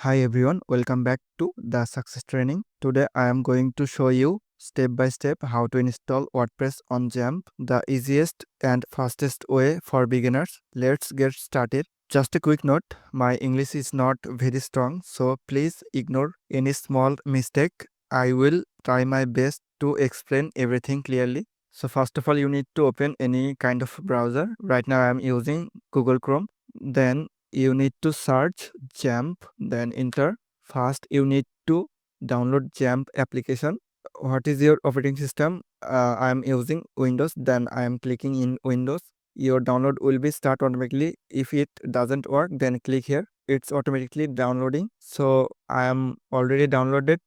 Hi everyone, welcome back to the Success Training. Today I am going to show you step by step how to install WordPress on XAMPP, the easiest and fastest way for beginners. Let's get started. Just a quick note, my English is not very strong, so please ignore any small mistake. I will try my best to explain everything clearly. So first of all, you need to open any kind of browser. Right now I am using Google Chrome. Then you need to search XAMPP, then enter. First you need to download XAMPP application. What is your operating system? I am using Windows, then I am clicking in Windows. Your download will be start automatically. If it doesn't work, then click here. It's automatically downloading. So I am already downloaded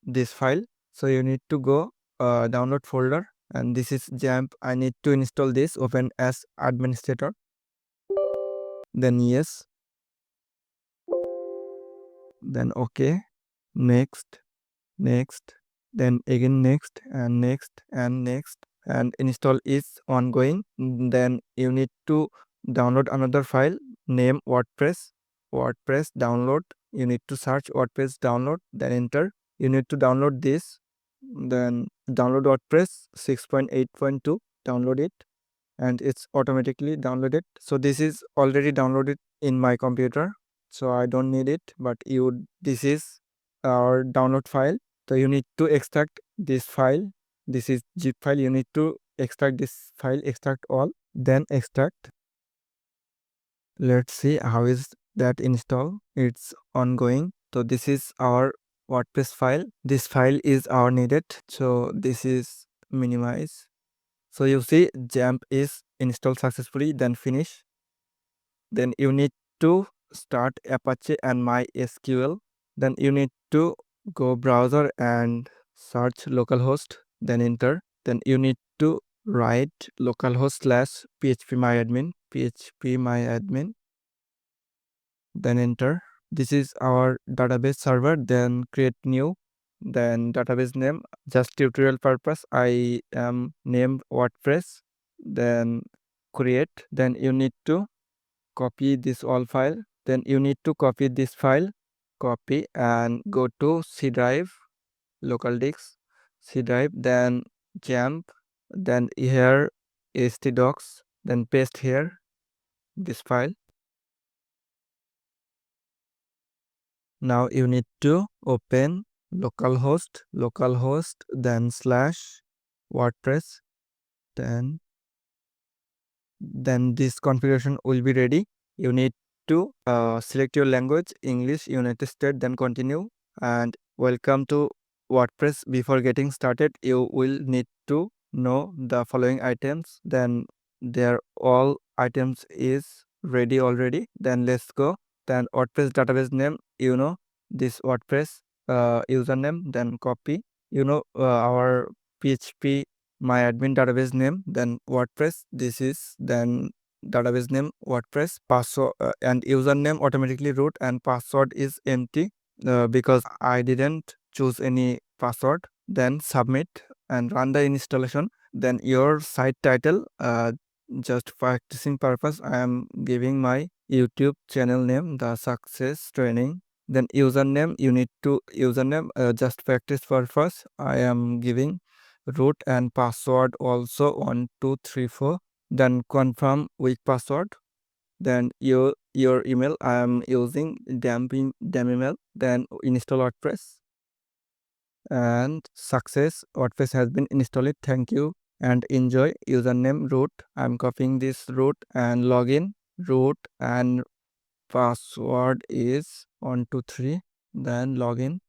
this file. So you need to go download folder, and this is XAMPP. I need to install this. Open as administrator, then yes, then okay, next, next, then again next and next and next, and install is ongoing. Then you need to download another file, name WordPress download. You need to search WordPress download, then enter. You need to download this, then download WordPress 6.8.2, download it, and it's automatically downloaded. So this is already downloaded in my computer, so I don't need it, but this is our download file. So you need to extract this file. This is zip file. You need to extract this file, extract all, then extract. Let's see how is that install. It's ongoing. So this is our WordPress file. This file is our needed, so this is minimize. So you see XAMPP is installed successfully, then finish. Then you need to start Apache and MySQL. Then you need to go browser and search localhost, then enter. Then you need to write localhost/phpMyAdmin, then enter. This is our database server, then create new, then database name, just tutorial purpose I am named WordPress, then create. Then you need to copy this all file, then you need to copy this file, copy and go to C drive, local disk, C drive, then XAMPP, then here htdocs, then paste here this file. Now you need to open localhost, then /WordPress, then this configuration will be ready. You need to select your language, English, United States, then continue, and welcome to WordPress. Before getting started, you will need to know the following items. Then their all items is ready already. Then let's go. Then WordPress database name, this WordPress username, then copy, our PHP MyAdmin database name, then WordPress, this is then database name WordPress, password and username automatically root, and password is empty because I didn't choose any password. Then submit and run the installation. Then your site title, just practicing purpose, I am giving my YouTube channel name, The Success Training. Then username, you need to username, just practice purpose, I am giving root, and password also 1234. Then confirm with password. Then your email, I am using dem email. Then install WordPress, and success, WordPress has been installed. Thank you and enjoy. Username root, I'm copying this root, and login root, and password is 123, then login.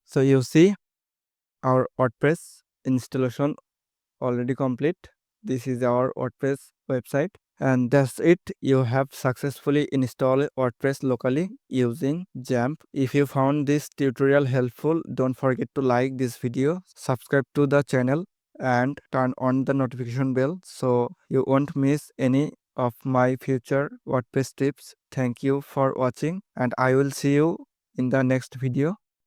So you see our WordPress installation already complete. This is our WordPress website, and that's it. You have successfully installed WordPress locally using XAMPP. If you found this tutorial helpful, don't forget to like this video, subscribe to the channel, and turn on the notification bell so you won't miss any of my future WordPress tips. Thank you for watching, and I will see you in the next video.